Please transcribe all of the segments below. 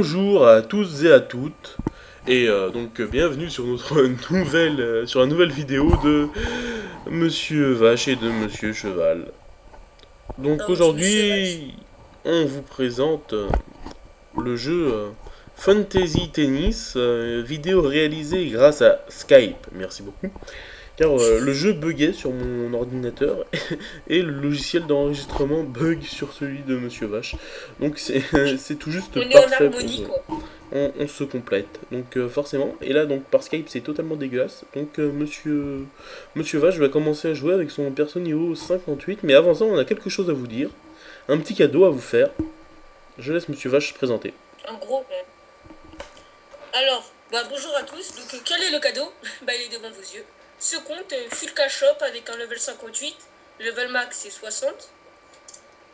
Bonjour à tous et à toutes, et donc bienvenue sur notre sur la nouvelle vidéo de Monsieur Vache et de Monsieur Cheval. Donc Non, moi je suis Monsieur Vache. aujourd'hui, on vous présente le jeu Fantasy Tennis, vidéo réalisée grâce à Skype. Merci beaucoup. Car le jeu buguait sur mon ordinateur et le logiciel d'enregistrement bug sur celui de Monsieur Vache. Donc c'est c'est tout juste On est en parfait pour harmonie, jouer. quoi. On se complète. Donc forcément, et là donc par Skype c'est totalement dégueulasse. Donc Monsieur Vache va commencer à jouer avec son perso niveau 58. Mais avant ça, on a quelque chose à vous dire. Un petit cadeau à vous faire. Je laisse Monsieur Vache se présenter. En gros, ouais. Alors, bonjour à tous. Donc, quel est le cadeau? Il est devant vos yeux. Ce compte Fulka Shop avec un level 58, level max c'est 60,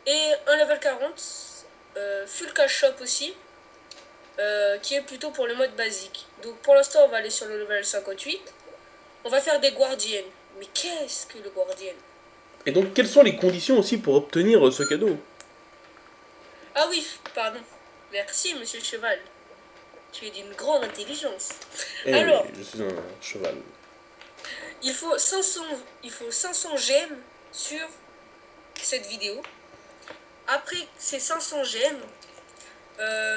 et un level 40, Fulka Shop aussi, qui est plutôt pour le mode basique. Donc, pour l'instant, on va aller sur le level 58. On va faire des guardiennes. Mais qu'est-ce que le guardian? Et donc quelles sont les conditions aussi pour obtenir ce cadeau? Ah oui, pardon. Merci, monsieur Cheval. Tu es d'une grande intelligence. Eh oui, Alors, je suis un cheval. il faut 500 j'aime sur cette vidéo. Après ces 500 j'aime,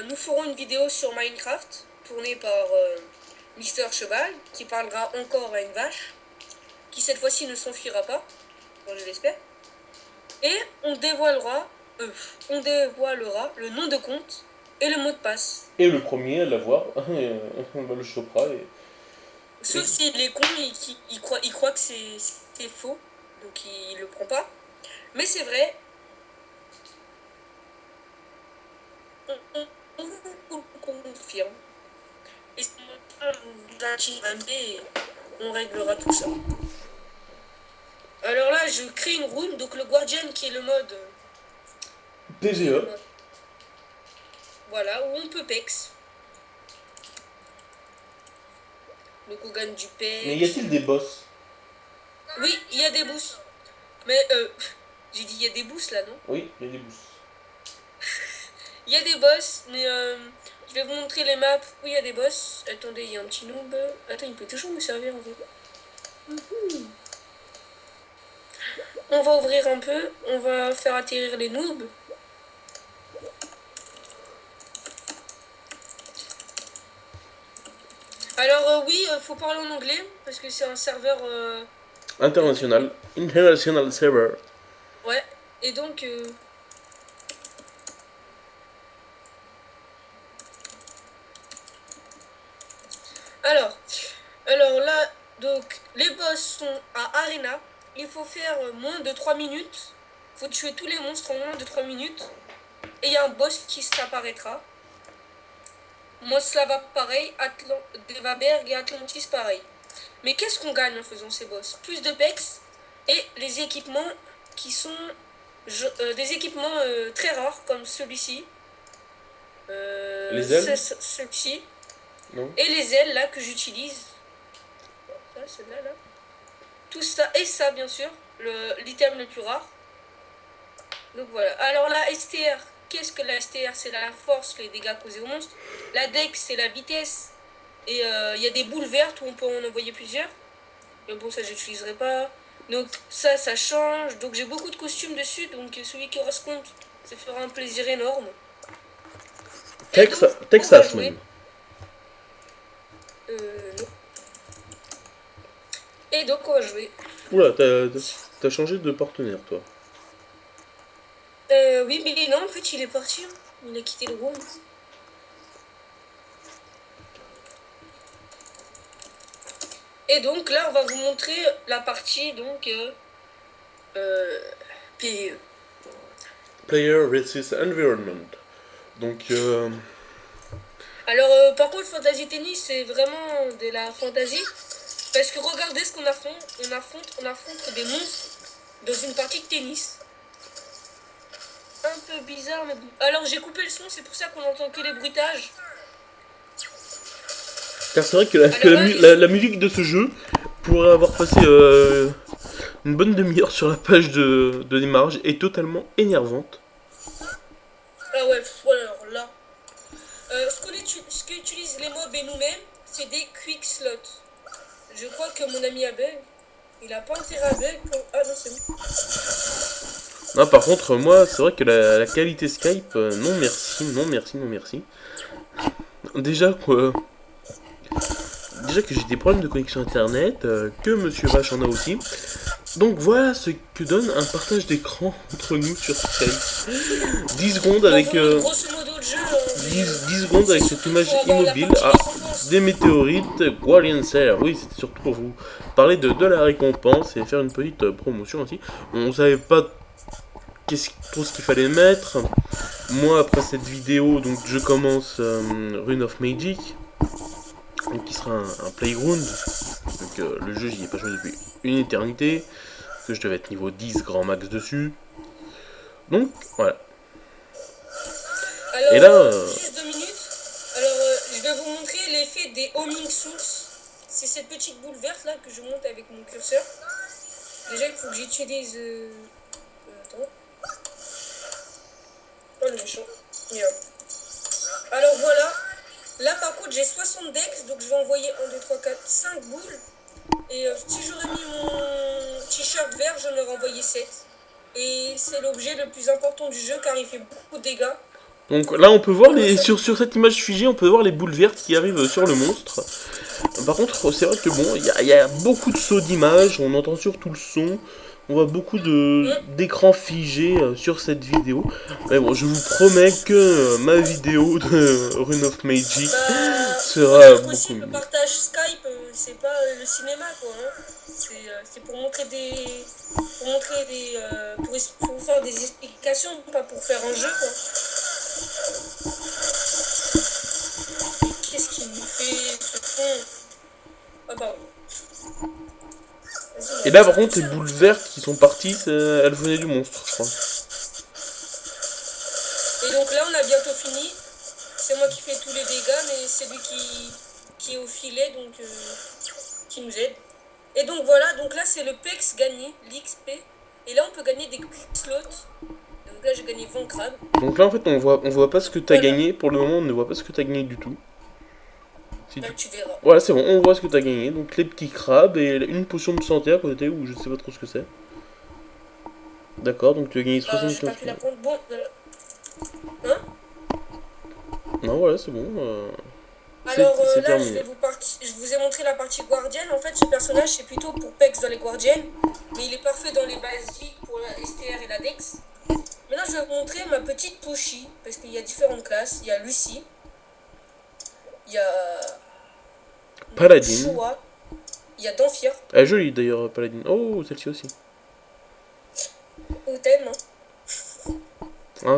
nous ferons une vidéo sur Minecraft tournée par Mister Cheval qui parlera encore à une vache qui cette fois-ci ne s'enfuira pas, je l'espère. Et on dévoilera le nom de compte et le mot de passe. Et le premier à l'avoir, on va le chopera Sauf s'il est con et qu'il croit que c'est faux, donc il le prend pas. Mais c'est vrai, on vous confirme. Et si vous activez un B, on réglera tout ça. Alors là, je crée une room, donc le Guardian qui est le mode. PGE. Voilà, où on peut pex. Donc on gagne du pex. Mais y a-t-il des boss? Oui, il y a des boosts. Mais j'ai dit il y a des boosts là, non? Oui, il y a des boss. Il y a des boss, mais je vais vous montrer les maps où il y a des boss. Attendez, il y a un petit noob. Attends, il peut toujours me servir en fait. On va ouvrir un peu, on va faire atterrir les noobs. Alors oui, faut parler en anglais parce que c'est un serveur International. International server. ouais. Et donc alors là, donc les boss sont à Arena. Il faut faire moins de 3 minutes. Faut tuer tous les monstres en moins de 3 minutes. Et il y a un boss qui s'apparaîtra. Moslava pareil, Devaberg et Atlantis pareil. Mais qu'est-ce qu'on gagne en faisant ces boss? Plus de pex et les équipements qui sont des équipements très rares comme celui-ci. Les ailes? Celui-ci. Non. Et les ailes là que j'utilise. Ça, celle-là là. Tout ça et ça bien sûr. L'item le plus rare. Donc voilà. Alors la STR. Qu'est-ce que la STR? C'est la force, les dégâts causés aux monstres. La Dex, c'est la vitesse. Et il y a des boules vertes où on peut en envoyer plusieurs. Mais bon, ça, j'utiliserai pas. Donc ça change. Donc j'ai beaucoup de costumes dessus. Donc celui qui correspond, ça fera un plaisir énorme. Texas même. Non. Et donc on va jouer. Oula, t'as changé de partenaire toi. Oui, mais non, en fait, il est parti. Hein. Il a quitté le room. Et donc là, on va vous montrer la partie donc PvE. Player versus Environment. Donc Alors par contre, Fantasy Tennis, c'est vraiment de la fantasy. Parce que regardez ce qu'on affronte. On affronte des monstres dans une partie de tennis. Un peu bizarre, mais bon. Alors j'ai coupé le son, c'est pour ça qu'on entend que les bruitages. car c'est vrai que, la musique de ce jeu pourrait avoir passé une bonne demi-heure sur la page de démarrage est totalement énervante. Ah ouais, alors là. ce qu'utilisent les mobs et nous-mêmes, c'est des quick slots. Je crois que mon ami a bug. Il a pas intérêt à bug pour... Ah non, c'est bon. Non, par contre, moi, c'est vrai que la qualité Skype, non merci, non merci, non merci. Déjà, quoi. Déjà que j'ai des problèmes de connexion internet, que Monsieur Vache en a aussi. Donc voilà ce que donne un partage d'écran entre nous sur Skype. 10 secondes avec... Grosso modo, le jeu... 10 secondes avec cette image immobile. Ah, des météorites, Guardian Air. Oui, c'était surtout pour vous parler de la récompense et faire une petite promotion aussi. On savait pas tout ce qu'il fallait mettre. Moi, après cette vidéo, donc je commence Rune of Magic. Donc, qui sera un playground. Donc le jeu, j'y ai pas joué depuis une éternité. Que je devais être niveau 10 grand max dessus. Donc, voilà. Alors, et là, juste 2 minutes. Alors, je vais vous montrer l'effet des homing source. C'est cette petite boule verte là que je monte avec mon curseur. Déjà, il faut que j'utilise... Attends. Oh, le méchant. Et hop. Alors, voilà. Là, par contre, j'ai 60 dex, donc je vais envoyer 1, 2, 3, 4, 5 boules. Et si j'aurais mis mon t-shirt vert, j'en aurais envoyé 7. Et c'est l'objet le plus important du jeu car il fait beaucoup de dégâts. Donc là, on peut voir sur cette image figée, on peut voir les boules vertes qui arrivent sur le monstre. Par contre, c'est vrai que bon, il y a beaucoup de sauts d'image, on entend surtout le son. On voit beaucoup d'écrans figés sur cette vidéo. Mais bon, je vous promets que ma vidéo de Rune of Magic sera beaucoup mieux. Le partage Skype, c'est pas le cinéma quoi. Hein. C'est pour montrer pour faire des explications, pas pour faire un jeu quoi. Qu'est-ce qu'il nous fait ce con? Ah bah. Et là par contre les boules vertes qui sont parties, elles venaient du monstre je crois. Et donc là on a bientôt fini. C'est moi qui fais tous les dégâts mais c'est lui qui est au filet donc qui nous aide. Et donc voilà, donc là c'est le PEX gagné, l'XP. Et là on peut gagner des quick slots. Donc là j'ai gagné 20 crabes. Donc là en fait on voit pas ce que t'as gagné, pour le moment on ne voit pas ce que t'as gagné du tout. Si tu verras. Voilà, c'est bon, on voit ce que t'as gagné. Donc les petits crabes et une potion de santé à côté, ou je sais pas trop ce que c'est. D'accord, donc tu as gagné 75 j'ai pas pu la prendre. Bon, hein? Non, voilà, c'est bon. Alors là, je vous ai montré la partie guardienne. En fait, ce personnage, c'est plutôt pour PEX dans les guardiennes. Mais il est parfait dans les basiques pour la STR et la Dex. Maintenant, je vais vous montrer ma petite Pochi. Parce qu'il y a différentes classes. Il y a Lucie. Il y a... Paladin. Choua. Il y a Danfir. Elle est jolie d'ailleurs, Paladin. Oh, celle-ci aussi. Ou thème. Hein. Ah, là,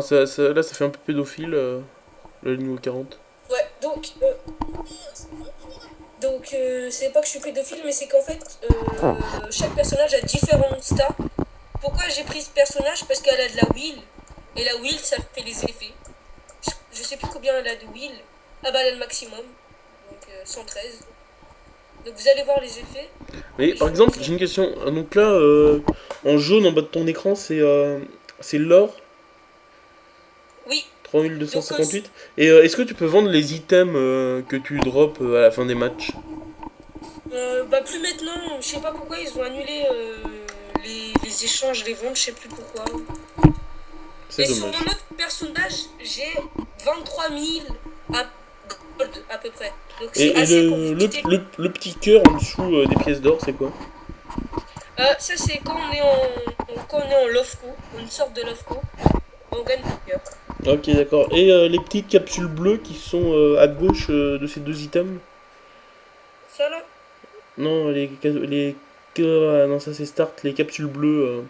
ça fait un peu pédophile, le niveau 40. Ouais, donc c'est pas que je suis pédophile, mais c'est qu'en fait, chaque personnage a différentes stats. Pourquoi j'ai pris ce personnage? Parce qu'elle a de la wheel. Et la wheel, ça fait les effets. Je sais plus combien elle a de wheel. Ah bah, elle a le maximum. Donc 113. Donc vous allez voir les effets. Mais par exemple, j'ai une question. Donc là, en jaune en bas de ton écran, c'est l'or. Oui. 3258. Et est-ce que tu peux vendre les items que tu drops à la fin des matchs? Bah plus maintenant, je sais pas pourquoi ils ont annulé les échanges, les ventes, je sais plus pourquoi. C'est dommage. Sur mon autre personnage, j'ai 23 000 gold à peu près. Donc et le petit cœur en dessous des pièces d'or, c'est quoi? Ça c'est quand on est en Lofco, une sorte de Lofco, on gagne du cœur. Ok, d'accord. Et les petites capsules bleues qui sont à gauche de ces deux items? Ça là? Non, non, ça c'est Start, les capsules bleues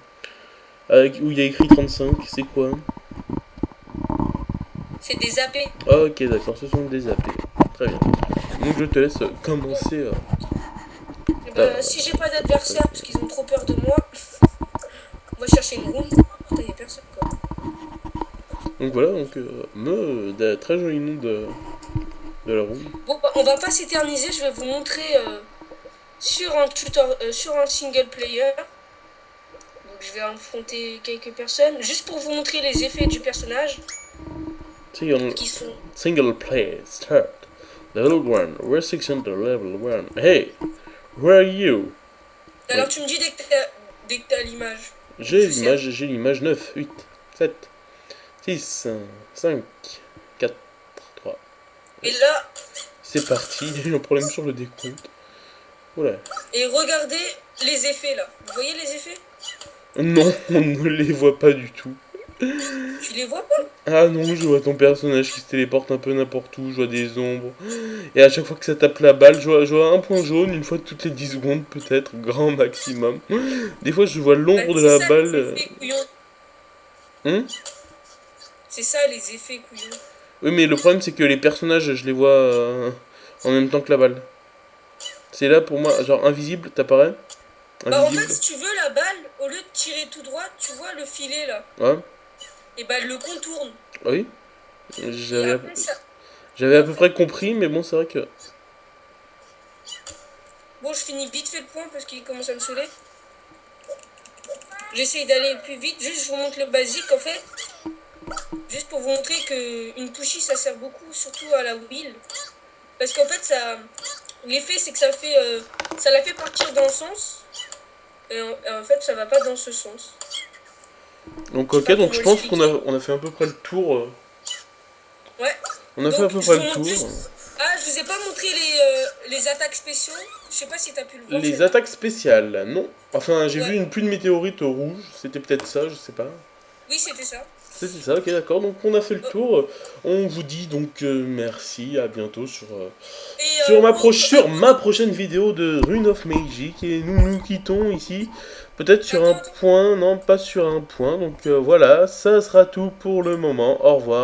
où il y a écrit 35, c'est quoi? C'est des AP. Ok, d'accord, ce sont des AP. Très bien. Donc je te laisse commencer. Si j'ai pas d'adversaire parce qu'ils ont trop peur de moi, on va chercher une room. Putain, y'a personne quoi. Donc voilà, très joli nom de la room. Bon, bah, on va pas s'éterniser, je vais vous montrer sur un single player. Donc je vais affronter quelques personnes, juste pour vous montrer les effets du personnage. qui sont... Single player, start. Level 1, restriction to level 1. Hey, where are you? Alors tu me dis dès que t'as l'image. J'ai l'image 9, 8, 7, 6, 5, 4, 3. Et là... C'est parti, il y a eu un problème sur le décompte. Voilà. Et regardez les effets là. Vous voyez les effets? Non, on ne les voit pas du tout. Tu les vois pas? Ah non, je vois ton personnage qui se téléporte un peu n'importe où, je vois des ombres. Et à chaque fois que ça tape la balle, je vois un point jaune, une fois toutes les 10 secondes peut-être, grand maximum. Des fois je vois l'ombre de la balle. Les effets, couillon. C'est ça les effets couillons. Oui, mais le problème c'est que les personnages, je les vois en même temps que la balle. C'est là pour moi, genre invisible, t'apparais? Bah en fait, si tu veux la balle, au lieu de tirer tout droit, tu vois le filet là. Ouais. Et bah elle le contourne. Oui. J'avais à peu près compris, mais bon, c'est vrai que... Bon, je finis vite fait le point parce qu'il commence à me saouler. J'essaye d'aller plus vite, juste je vous montre le basique en fait. Juste pour vous montrer que une pushy ça sert beaucoup, surtout à la wheel. Parce qu'en fait, ça... l'effet c'est que ça fait... ça la fait partir dans le sens. Et en fait, ça va pas dans ce sens. Donc ok, donc je pense qu'on a fait à peu près le tour. Ouais. On a fait à peu près le tour. Ah, je vous ai pas montré les attaques spéciaux. Je sais pas si t'as pu le voir. Les attaques spéciales, non. Enfin, j'ai vu une pluie de météorites rouge. C'était peut-être ça, je sais pas. Oui, c'était ça. C'était ça, ok, d'accord. Donc on a fait le tour. On vous dit donc merci, à bientôt sur ma prochaine vidéo de Rune of Magic. Et nous quittons ici. Peut-être sur un point, non, pas sur un point. Donc voilà, ça sera tout pour le moment. Au revoir.